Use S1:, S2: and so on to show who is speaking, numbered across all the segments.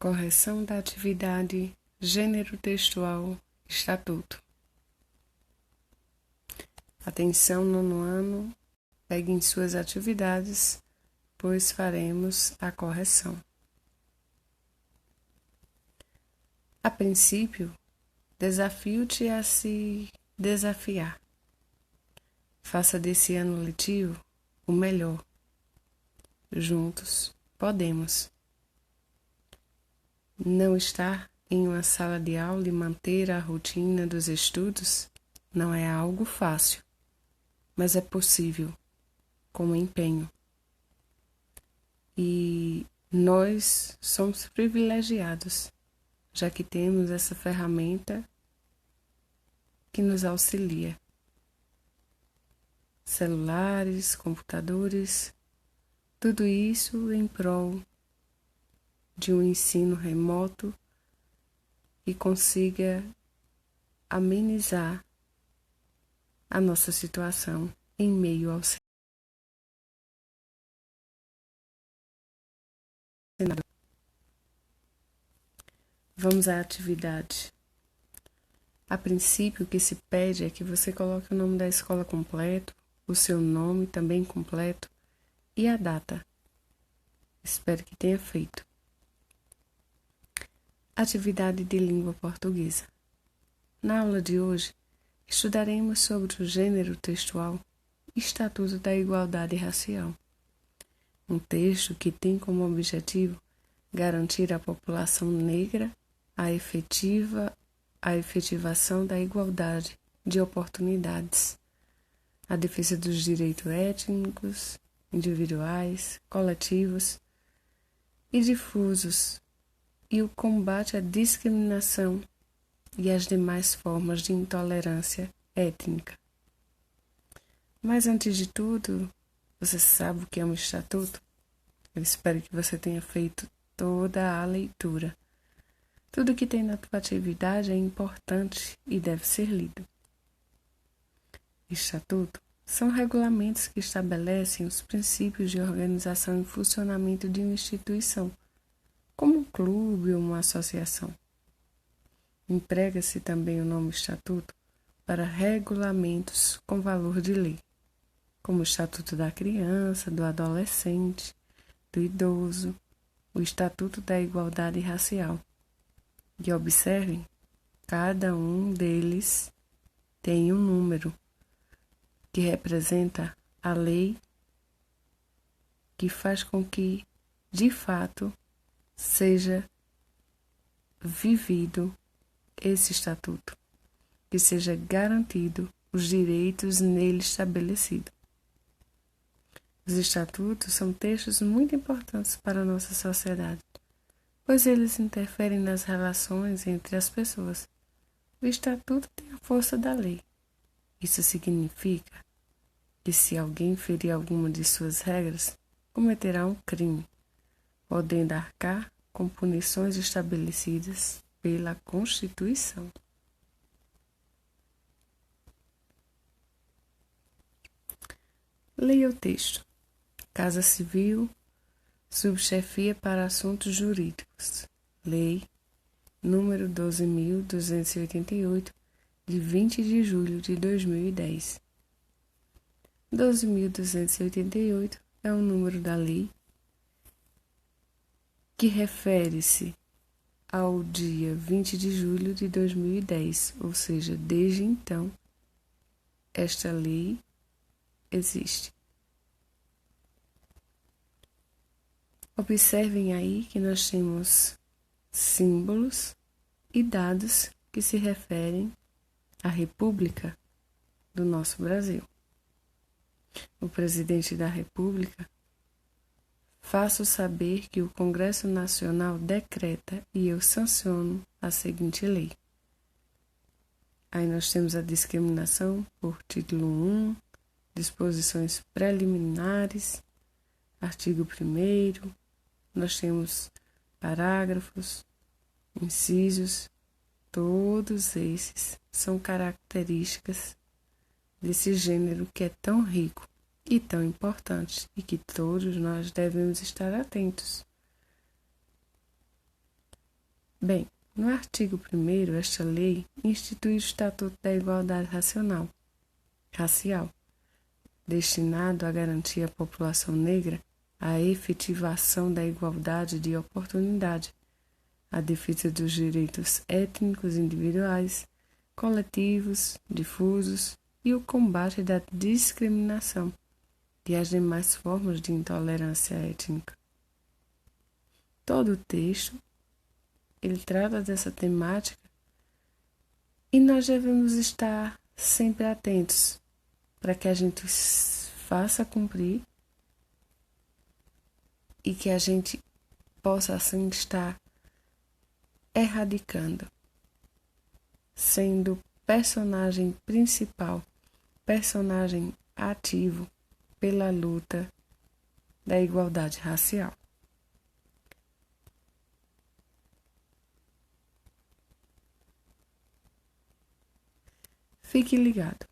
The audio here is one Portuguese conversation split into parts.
S1: Correção da atividade, gênero textual, estatuto. Atenção, nono ano, peguem suas atividades, pois faremos a correção. A princípio, desafio-te a se desafiar. Faça desse ano letivo o melhor. Juntos podemos. Não estar em uma sala de aula e manter a rotina dos estudos não é algo fácil, mas é possível, com empenho. E nós somos privilegiados, já que temos essa ferramenta que nos auxilia. Celulares, computadores, tudo isso em prol de um ensino remoto que consiga amenizar a nossa situação em meio ao cenário. Vamos à atividade. A princípio, o que se pede é que você coloque o nome da escola completo, o seu nome também completo e a data. Espero que tenha feito. Atividade de língua portuguesa. Na aula de hoje, estudaremos sobre o gênero textual Estatuto da Igualdade Racial. Um texto que tem como objetivo garantir à população negra a efetivação da igualdade de oportunidades, a defesa dos direitos étnicos, individuais, coletivos e difusos, e o combate à discriminação e às demais formas de intolerância étnica. Mas antes de tudo, você sabe o que é um estatuto? Eu espero que você tenha feito toda a leitura. Tudo que tem na tua atividade é importante e deve ser lido. Estatuto são regulamentos que estabelecem os princípios de organização e funcionamento de uma instituição, como um clube ou uma associação. Emprega-se também o nome estatuto para regulamentos com valor de lei, como o Estatuto da Criança, do Adolescente, do Idoso, o Estatuto da Igualdade Racial. E observem, cada um deles tem um número que representa a lei que faz com que, de fato, seja vivido esse estatuto, que seja garantido os direitos nele estabelecidos. Os estatutos são textos muito importantes para a nossa sociedade, pois eles interferem nas relações entre as pessoas. O estatuto tem a força da lei. Isso significa que se alguém ferir alguma de suas regras, cometerá um crime, podendo arcar com punições estabelecidas pela Constituição. Leia o texto. Casa Civil, Subchefia para Assuntos Jurídicos. Lei número 12.288, de 20 de julho de 2010. 12.288 é o número da lei que refere-se ao dia 20 de julho de 2010, ou seja, desde então, esta lei existe. Observem aí que nós temos símbolos e dados que se referem à República do nosso Brasil. O presidente da República faço saber que o Congresso Nacional decreta e eu sanciono a seguinte lei. Aí nós temos a discriminação por título 1, disposições preliminares, artigo 1º, nós temos parágrafos, incisos, todos esses são características desse gênero que é tão rico e tão importante e que todos nós devemos estar atentos. Bem, no artigo 1º, esta lei institui o Estatuto da Igualdade Racial, destinado a garantir à população negra a efetivação da igualdade de oportunidade, a defesa dos direitos étnicos individuais, coletivos, difusos e o combate da discriminação e as demais formas de intolerância étnica. Todo o texto, ele trata dessa temática e nós devemos estar sempre atentos para que a gente faça cumprir e que a gente possa assim estar erradicando, sendo personagem principal, personagem ativo pela luta da igualdade racial. Fique ligado.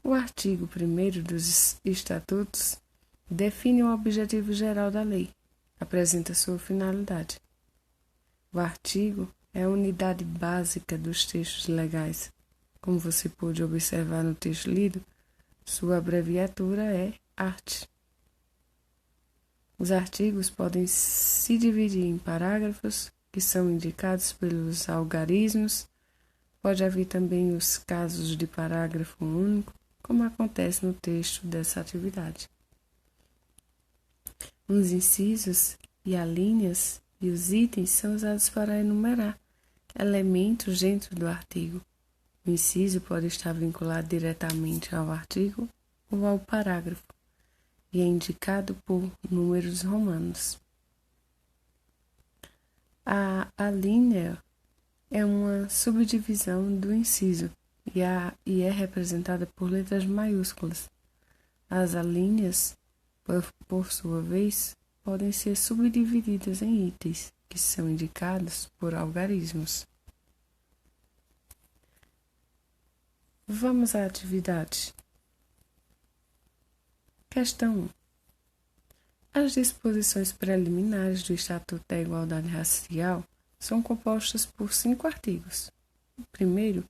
S1: O artigo 1º dos Estatutos define o objetivo geral da lei, apresenta sua finalidade. O artigo é a unidade básica dos textos legais. Como você pôde observar no texto lido, sua abreviatura é ART. Os artigos podem se dividir em parágrafos, que são indicados pelos algarismos. Pode haver também os casos de parágrafo único, como acontece no texto dessa atividade. Os incisos e alíneas e os itens são usados para enumerar elementos dentro do artigo. O inciso pode estar vinculado diretamente ao artigo ou ao parágrafo e é indicado por números romanos. A alínea é uma subdivisão do inciso e é representada por letras maiúsculas. As alíneas, por sua vez, podem ser subdivididas em itens, que são indicados por algarismos. Vamos à atividade. Questão 1. As disposições preliminares do Estatuto da Igualdade Racial são compostas por 5 artigos. O primeiro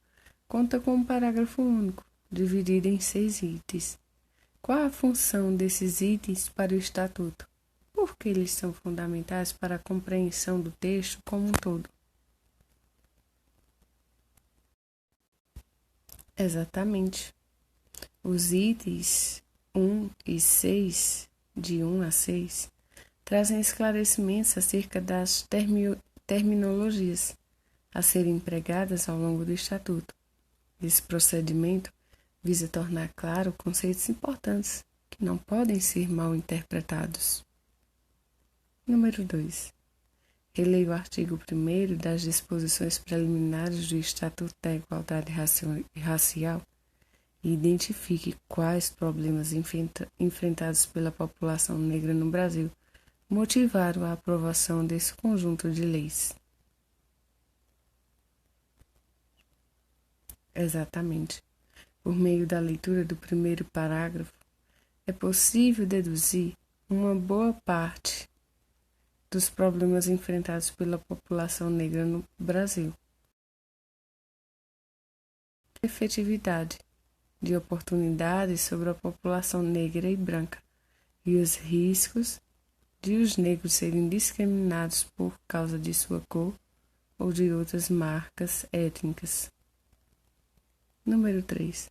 S1: conta com um parágrafo único, dividido em 6 itens. Qual a função desses itens para o Estatuto? Por que eles são fundamentais para a compreensão do texto como um todo? Exatamente. Os itens 1 e 6, de 1 a 6, trazem esclarecimentos acerca das terminologias a serem empregadas ao longo do Estatuto. Esse procedimento visa tornar claro conceitos importantes que não podem ser mal interpretados. Número 2. Releia o artigo 1º das disposições preliminares do Estatuto da Igualdade Racial e identifique quais problemas enfrentados pela população negra no Brasil motivaram a aprovação desse conjunto de leis. Exatamente. Por meio da leitura do primeiro parágrafo, é possível deduzir uma boa parte dos problemas enfrentados pela população negra no Brasil. Efetividade de oportunidades sobre a população negra e branca e os riscos de os negros serem discriminados por causa de sua cor ou de outras marcas étnicas. Número 3.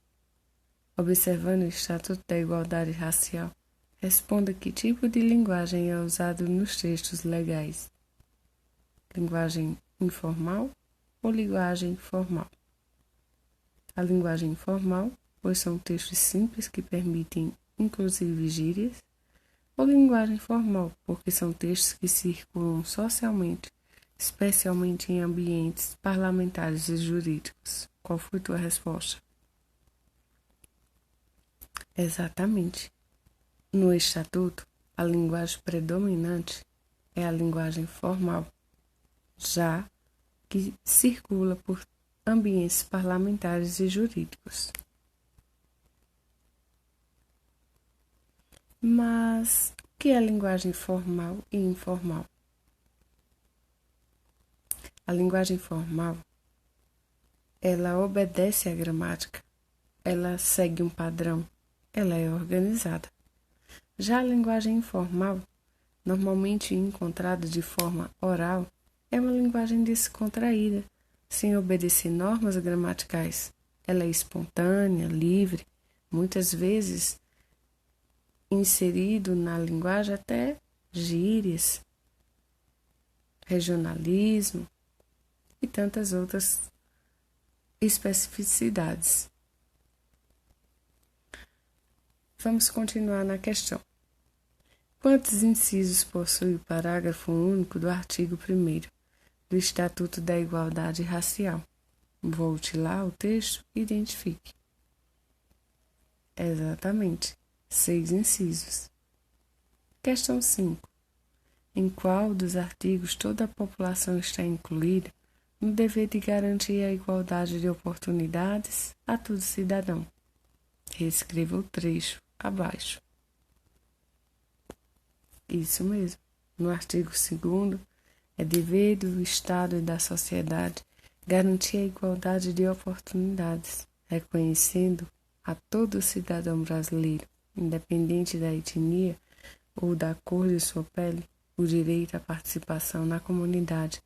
S1: Observando o Estatuto da Igualdade Racial, responda que tipo de linguagem é usado nos textos legais. Linguagem informal ou linguagem formal? A linguagem informal, pois são textos simples que permitem inclusive gírias, ou linguagem formal, porque são textos que circulam socialmente, especialmente em ambientes parlamentares e jurídicos. Qual foi tua resposta? Exatamente. No Estatuto, a linguagem predominante é a linguagem formal, já que circula por ambientes parlamentares e jurídicos. Mas o que é linguagem formal e informal? A linguagem formal, ela obedece à gramática, ela segue um padrão, ela é organizada. Já a linguagem informal, normalmente encontrada de forma oral, é uma linguagem descontraída, sem obedecer normas gramaticais. Ela é espontânea, livre, muitas vezes inserido na linguagem até gírias, regionalismo e tantas outras especificidades. Vamos continuar na questão. Quantos incisos possui o parágrafo único do artigo 1º do Estatuto da Igualdade Racial? Volte lá ao texto e identifique. Exatamente, 6 incisos. Questão 5. Em qual dos artigos toda a população está incluída no dever de garantir a igualdade de oportunidades a todo cidadão? Reescreva o trecho abaixo. Isso mesmo. No artigo 2º, é dever do Estado e da sociedade garantir a igualdade de oportunidades, reconhecendo a todo cidadão brasileiro, independente da etnia ou da cor de sua pele, o direito à participação na comunidade,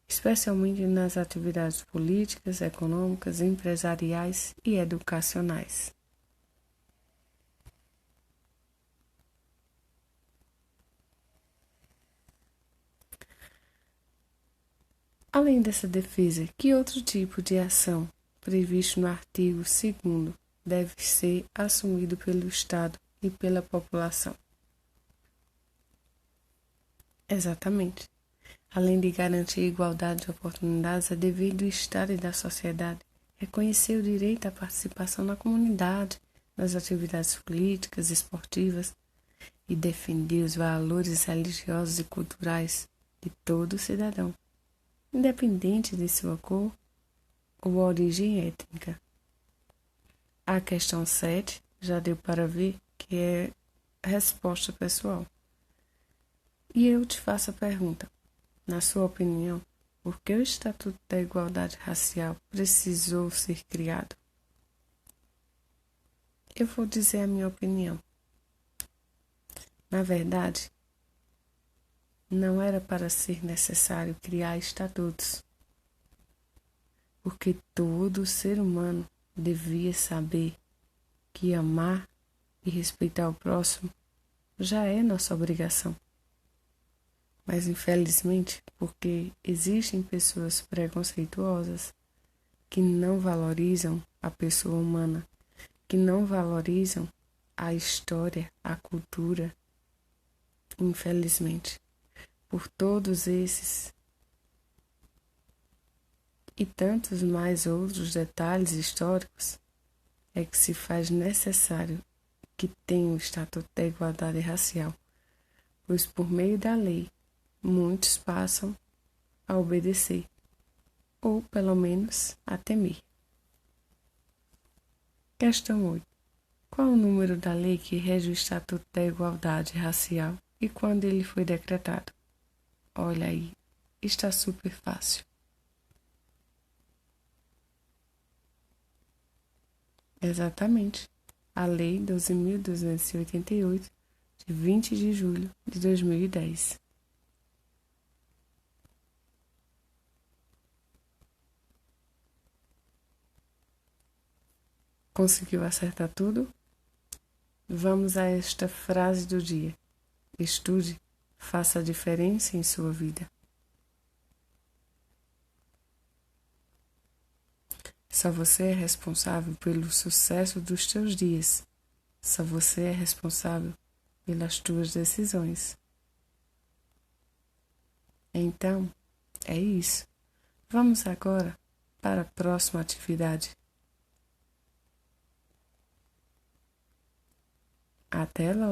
S1: especialmente nas atividades políticas, econômicas, empresariais e educacionais. Além dessa defesa, que outro tipo de ação previsto no artigo 2º deve ser assumido pelo Estado e pela população? Exatamente. Além de garantir a igualdade de oportunidades, é dever do Estado e da sociedade reconhecer o direito à participação na comunidade, nas atividades políticas, esportivas e defender os valores religiosos e culturais de todo cidadão, independente de sua cor ou origem étnica. A questão 7 já deu para ver que é resposta pessoal. E eu te faço a pergunta, na sua opinião, por que o Estatuto da Igualdade Racial precisou ser criado? Eu vou dizer a minha opinião. Na verdade, não era para ser necessário criar estatutos, porque todo ser humano devia saber que amar e respeitar o próximo já é nossa obrigação. Mas, infelizmente, porque existem pessoas preconceituosas que não valorizam a pessoa humana, que não valorizam a história, a cultura, infelizmente, por todos esses e tantos mais outros detalhes históricos, é que se faz necessário que tenha o Estatuto da Igualdade Racial, pois por meio da lei, muitos passam a obedecer, ou pelo menos a temer. Questão 8. Qual o número da lei que rege o Estatuto da Igualdade Racial e quando ele foi decretado? Olha aí, está super fácil. Exatamente, a Lei 12.288, de 20 de julho de 2010. Conseguiu acertar tudo? Vamos a esta frase do dia. Estude, faça a diferença em sua vida. Só você é responsável pelo sucesso dos teus dias. Só você é responsável pelas tuas decisões. Então, é isso. Vamos agora para a próxima atividade. Até logo!